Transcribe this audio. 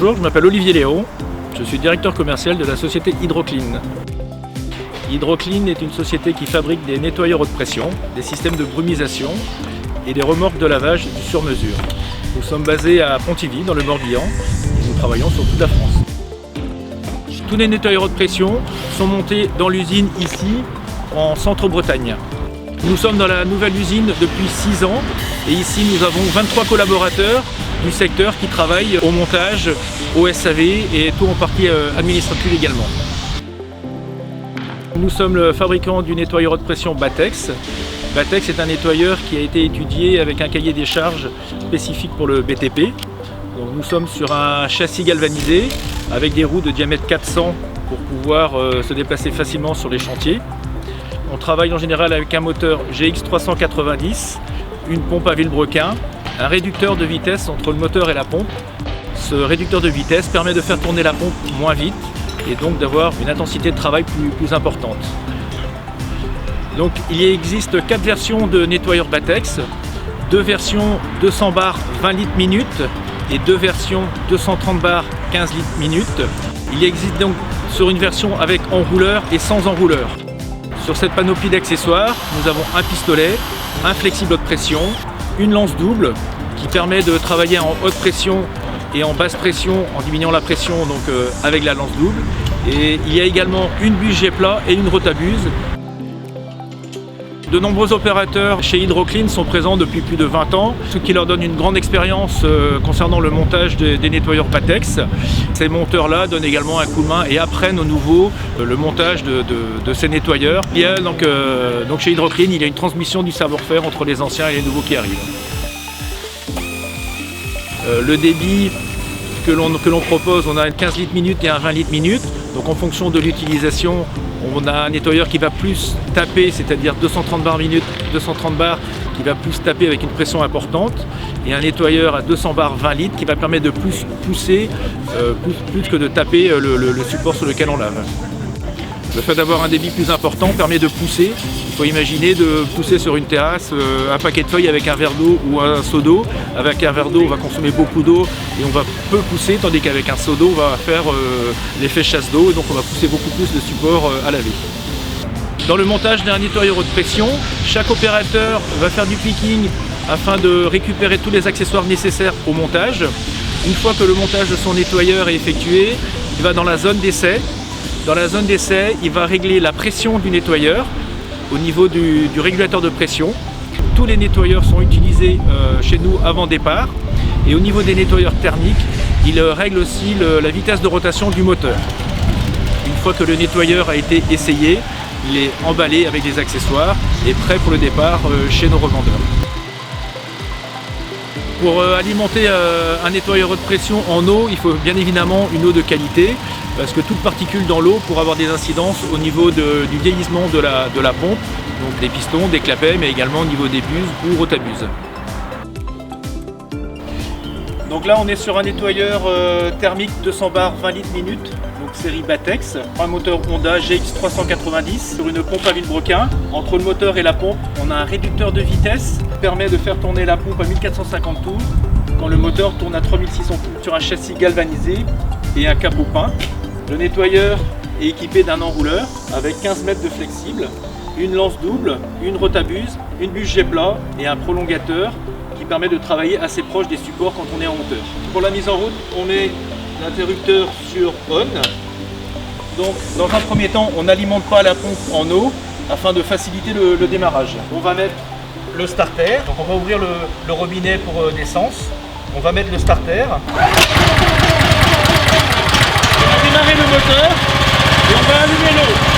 Bonjour, je m'appelle Olivier Léon, je suis directeur commercial de la société Hydroclean. Hydroclean est une société qui fabrique des nettoyeurs haute pression, des systèmes de brumisation et des remorques de lavage sur mesure. Nous sommes basés à Pontivy, dans le Morbihan, et nous travaillons sur toute la France. Tous les nettoyeurs haute pression sont montés dans l'usine ici, en Centre-Bretagne. Nous sommes dans la nouvelle usine depuis 6 ans et ici nous avons 23 collaborateurs du secteur qui travaillent au montage, au SAV et tout en partie administrative également. Nous sommes le fabricant du nettoyeur haute pression Batex. Batex est un nettoyeur qui a été étudié avec un cahier des charges spécifique pour le BTP. Donc nous sommes sur un châssis galvanisé avec des roues de diamètre 400 pour pouvoir se déplacer facilement sur les chantiers. On travaille en général avec un moteur GX 390, une pompe à vilebrequin, un réducteur de vitesse entre le moteur et la pompe. Ce réducteur de vitesse permet de faire tourner la pompe moins vite et donc d'avoir une intensité de travail plus importante. Donc il existe 4 versions de nettoyeur Batex, 2 versions 200 bars 20 litres minute et 2 versions 230 bars 15 litres minute. Il existe donc sur une version avec enrouleur et sans enrouleur. Sur cette panoplie d'accessoires, nous avons un pistolet, un flexible haute pression, une lance double qui permet de travailler en haute pression et en basse pression en diminuant la pression donc, avec la lance double. Et il y a également une buse G-plat et une rotabuse. De nombreux opérateurs chez Hydroclean sont présents depuis plus de 20 ans, ce qui leur donne une grande expérience concernant le montage des nettoyeurs Batex. Ces monteurs-là donnent également un coup de main et apprennent au nouveau le montage de ces nettoyeurs. Il y a donc chez Hydroclean, il y a une transmission du savoir-faire entre les anciens et les nouveaux qui arrivent. Le débit que l'on propose, on a un 15 litres minute et un 20 litres minute. Donc en fonction de l'utilisation, on a un nettoyeur qui va plus taper, c'est-à-dire 230 bars minute, 230 bars, qui va plus taper avec une pression importante, et un nettoyeur à 200 bars 20 litres qui va permettre de plus pousser, plus que de taper le support sur lequel on lave. Le fait d'avoir un débit plus important permet de pousser. Il faut imaginer de pousser sur une terrasse un paquet de feuilles avec un verre d'eau ou un seau d'eau. Avec un verre d'eau, on va consommer beaucoup d'eau et on va peu pousser, tandis qu'avec un seau d'eau, on va faire l'effet chasse d'eau et donc on va pousser beaucoup plus de support à laver. Dans le montage d'un nettoyeur haute pression, chaque opérateur va faire du picking afin de récupérer tous les accessoires nécessaires au montage. Une fois que le montage de son nettoyeur est effectué, il va dans la zone d'essai. Dans la zone d'essai, il va régler la pression du nettoyeur au niveau du régulateur de pression. Tous les nettoyeurs sont utilisés chez nous avant départ. Et au niveau des nettoyeurs thermiques, il règle aussi la vitesse de rotation du moteur. Une fois que le nettoyeur a été essayé, il est emballé avec des accessoires et prêt pour le départ chez nos revendeurs. Pour alimenter un nettoyeur haute pression en eau, il faut bien évidemment une eau de qualité parce que toute particule dans l'eau pourrait avoir des incidences au niveau du vieillissement de la pompe, donc des pistons, des clapets, mais également au niveau des buses ou rotabuses. Donc là on est sur un nettoyeur thermique 200 bars 20 litres minute, donc série Batex, un moteur Honda GX 390 sur une pompe à vilebrequin. Entre le moteur et la pompe, on a un réducteur de vitesse qui permet de faire tourner la pompe à 1450 tours quand le moteur tourne à 3600 tours sur un châssis galvanisé et un capot peint. Le nettoyeur est équipé d'un enrouleur avec 15 mètres de flexible, une lance double, une rotabuse, une buse G-plat et un prolongateur qui permet de travailler assez proche des supports quand on est en hauteur. Pour la mise en route, on met l'interrupteur sur on. Donc dans un premier temps, on n'alimente pas la pompe en eau afin de faciliter le démarrage. On va mettre le starter, donc on va ouvrir le robinet pour d'essence. On va mettre le starter. On va démarrer le moteur et on va allumer l'eau.